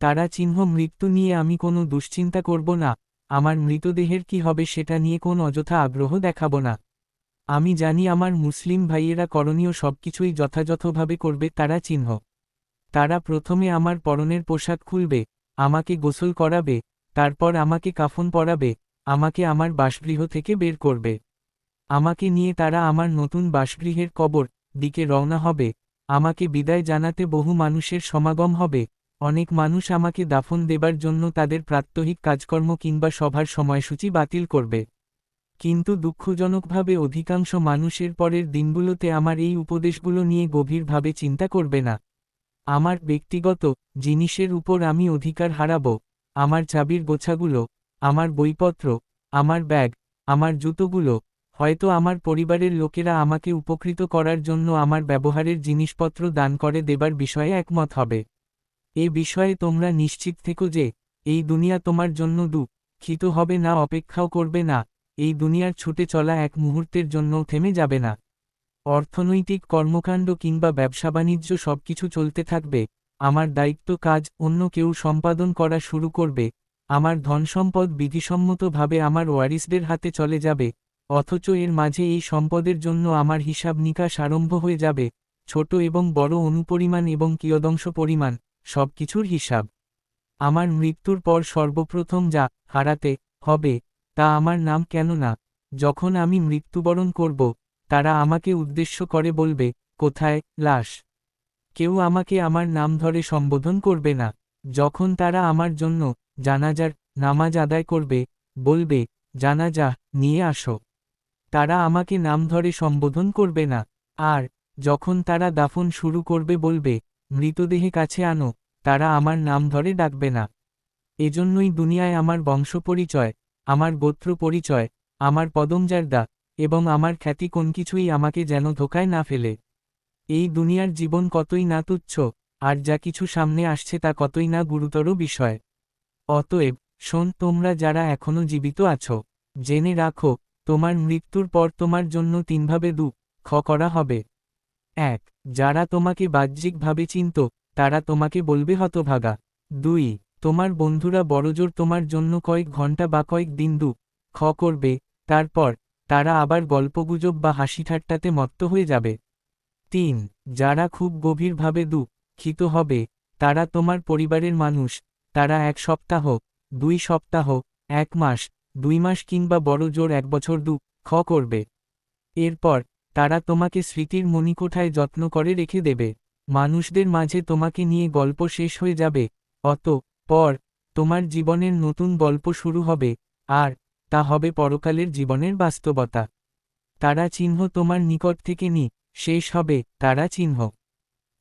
তারা চিহ্ন মৃত্যু নিয়ে আমি কোনো দুশ্চিন্তা করব না, আমার মৃতদেহের কি হবে সেটা নিয়ে কোন অযথা আগ্রহ দেখাব না। আমি জানি আমার মুসলিম ভাইয়েরা করণীয় সবকিছুই যথাযথভাবে করবে। তারা চিহ্ন। তারা প্রথমে আমার পরনের পোশাক খুলবে, আমাকে গোসল করাবে, তারপর আমাকে কাফন পরাবে, আমাকে আমার বাসগৃহ থেকে বের করবে। আমাকে নিয়ে তারা আমার নতুন বাসগৃহের কবর দিকে রওনা হবে। আমাকে বিদায় জানাতে বহু মানুষের সমাগম হবে। অনেক মানুষ আমাকে দাফন দেবার জন্য তাদের প্রাত্যহিক কাজকর্ম কিংবা সভার সময়সূচি বাতিল করবে। কিন্তু দুঃখজনকভাবে অধিকাংশ মানুষের পরের দিনগুলোতে আমার এই উপদেশগুলো নিয়ে গভীরভাবে চিন্তা করবে না। আমার ব্যক্তিগত জিনিসের উপর আমি অধিকার হারাব। আমার চাবির গোছাগুলো, আমার বইপত্র, আমার ব্যাগ, আমার জুতোগুলো, হয়তো আমার পরিবারের লোকেরা আমাকে উপকৃত করার জন্য আমার ব্যবহারের জিনিসপত্র দান করে দেবার বিষয়ে একমত হবে। এ বিষয়ে তোমরা নিশ্চিত থেকো যে এই দুনিয়া তোমার জন্য দুঃখিত হবে না, অপেক্ষাও করবে না। এই দুনিয়ার ছুটে চলা এক মুহূর্তের জন্যও থেমে যাবে না। অর্থনৈতিক কর্মকাণ্ড কিংবা ব্যবসা বাণিজ্য সবকিছু চলতে থাকবে। আমার দায়িত্ব কাজ অন্য কেউ সম্পাদন করা শুরু করবে। আমার ধনসম্পদ বিধিসম্মতভাবে আমার ওয়ারিসদের হাতে চলে যাবে। অথচ এর মাঝে এই সম্পদের জন্য আমার হিসাব নিকাশ আরম্ভ হয়ে যাবে। ছোট এবং বড় অনুপরিমাণ এবং কিয়দংশ পরিমাণ সবকিছুর হিসাব। আমার মৃত্যুর পর সর্বপ্রথম যা হারাতে হবে তা আমার নাম। কেননা যখন আমি মৃত্যুবরণ করব, তারা আমাকে উদ্দেশ্য করে বলবে, কোথায় লাশ? কেউ আমাকে আমার নাম ধরে সম্বোধন করবে না। যখন তারা আমার জন্য জানাজার নামাজ আদায় করবে, বলবে, জানাজা নিয়ে আসো। তারা আমাকে নাম ধরে সম্বোধন করবে না। আর যখন তারা দাফন শুরু করবে, বলবে, মৃতদেহে কাছে আনো। তারা আমার নাম ধরে ডাকবে না। এজন্যই দুনিয়ায় আমার বংশপরিচয়, আমার গোত্র পরিচয়, আমার পদমর্যাদা এবং আমার খ্যাতি কোন কিছুই আমাকে যেন ধোঁকায় না ফেলে। এই দুনিয়ার জীবন কতই না তুচ্ছ, আর যা কিছু সামনে আসছে তা কতই না গুরুতর বিষয়। অতএব শোন, তোমরা যারা এখনো জীবিত আছো, জেনে রাখো, তোমার মৃত্যুর পর তোমার জন্য তিনভাবে দুঃখ করা হবে। ১. যারা তোমাকে বাহ্যিকভাবে চিনত, তারা তোমাকে বলবে হতভাগা। ২. তোমার বন্ধুরা বড়জোর তোমার জন্য কয়েক ঘন্টা বা কয়েক দিন দুঃখ করবে, তারপর তারা আবার গল্পগুজব বা হাসিঠাট্টাতে মত্ত হয়ে যাবে। ৩. যারা খুব গভীরভাবে দুঃখিত হবে, তারা তোমার পরিবারের মানুষ। তারা ১ সপ্তাহ, ২ সপ্তাহ, ১ মাস, ২ মাস কিংবা বড়জোর ১ বছর দুঃখ করবে। এরপর তারা তোমাকে স্মৃতির মণিকোঠায় যত্ন করে রেখে দেবে। মানুষদের মাঝে তোমাকে নিয়ে গল্প শেষ হয়ে যাবে। অতঃপর তোমার জীবনের নতুন গল্প শুরু হবে, আর তা হবে পরকালের জীবনের বাস্তবতা। তারা চিহ্ন তোমার নিকট থেকে শেষ হবে। তারা চিহ্ন: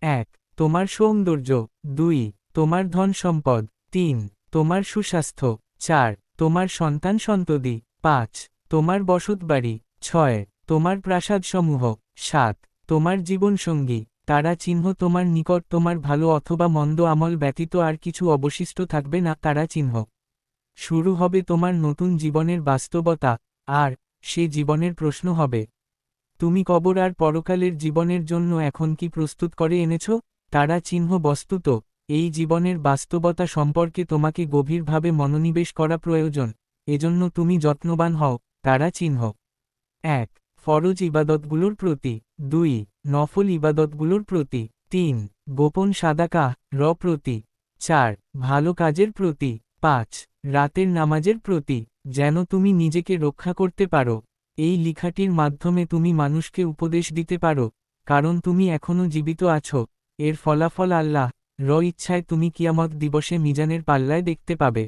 ১. তোমার সৌন্দর্য। ২. তোমার ধন সম্পদ। ৩. তোমার সুস্বাস্থ্য। ৪. তোমার সন্তান সন্ততি। ৫. তোমার বসতবাড়ি। ৬. তোমার প্রাসাদসমূহ। ৭. তোমার জীবনসঙ্গী। তারা চিহ্ন তোমার নিকট তোমার ভালো অথবা মন্দ আমল ব্যতীত আর কিছু অবশিষ্ট থাকবে না। তারা চিহ্ন: শুরু হবে তোমার নতুন জীবনের বাস্তবতা, আর সে জীবনের প্রশ্ন হবে, তুমি কবর আর পরকালের জীবনের জন্য এখন কি প্রস্তুত করে এনেছ? তারা চিহ্ন: বস্তুত এই জীবনের বাস্তবতা সম্পর্কে তোমাকে গভীরভাবে মনোনিবেশ করা প্রয়োজন, এজন্য তুমি যত্নবান হও। তারা চিহ্ন: ১. ফরজ ইবাদতগুলোর প্রতি। ২. নফল ইবাদতগুলোর প্রতি। ৩. গোপন সাদাকাহ প্রতি। ৪. ভালো কাজের প্রতি। ৫. রাতের নামাজের প্রতি, যেন তুমি নিজেকে রক্ষা করতে পারো। এই লেখাটির মাধ্যমে তুমি মানুষকে উপদেশ দিতে পারো, কারণ তুমি এখনো জীবিত আছো। এর ফলাফল আল্লাহ ইচ্ছায় তুমি কিয়ামত দিবসে মিজানের পাল্লায় দেখতে পাবে।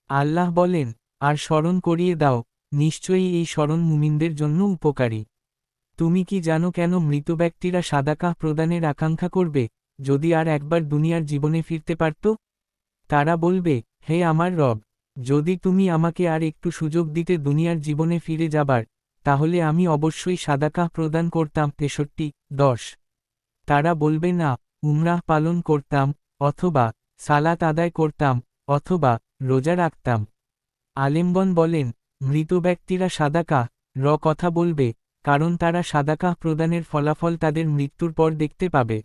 আল্লাহ বলেন, আর স্মরণ করিয়ে দাও, নিশ্চয়ই এই স্মরণ মুমিনদের জন্য উপকারী। তুমি কি জানো কেন মৃত ব্যক্তিরা সাদাকাহ প্রদানের আকাঙ্ক্ষা করবে, যদি আর একবার দুনিয়ার জীবনে ফিরতে পারত? তারা বলবে, হে আমার রব, যদি তুমি আমাকে আর একটু সুযোগ দিতে দুনিয়ার জীবনে ফিরে যাবার, তাহলে আমি অবশ্যই সাদাকাহ প্রদান করতাম। 63-10। তারা বলবে, না, উমরাহ পালন করতাম, অথবা সালাত আদায় করতাম, অথবা রোজা রাখতাম। আলেমগণ বলেন, মৃত ব্যক্তিরা সাদাকাহ কথা বলবে, কারণ তারা সাদাকাহ প্রদানের ফলাফল তাদের মৃত্যুর পর দেখতে পাবে।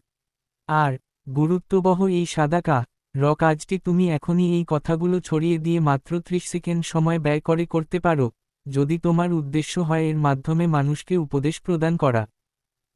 আর গুরুত্ববহ এই সাদাকাহ কাজটি তুমি এখনই এই কথাগুলো ছড়িয়ে দিয়ে মাত্র 30 সেকেন্ড সময় ব্যয় করে করতে পারো, যদি তোমার উদ্দেশ্য হয় এর মাধ্যমে মানুষকে উপদেশ প্রদান করা।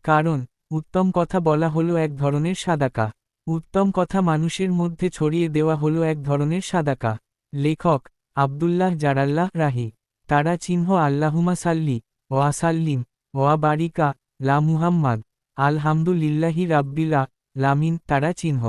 কারণ উত্তম কথা বলা হলো এক ধরনের সাদাকা। উত্তম কথা মানুষের মধ্যে ছড়িয়ে দেওয়া হলো এক ধরনের সাদাকা। লেখক আব্দুল্লাহ জারাল্লাহ রাহি। তারা চিহ্ন আল্লাহুমা সাল্লি ওয়া সাল্লিম ওয়া বারিকা লা মুহাম্মাদ আলহামদুলিল্লাহি রাব্বিল আলামিন। তারা চিহ্ন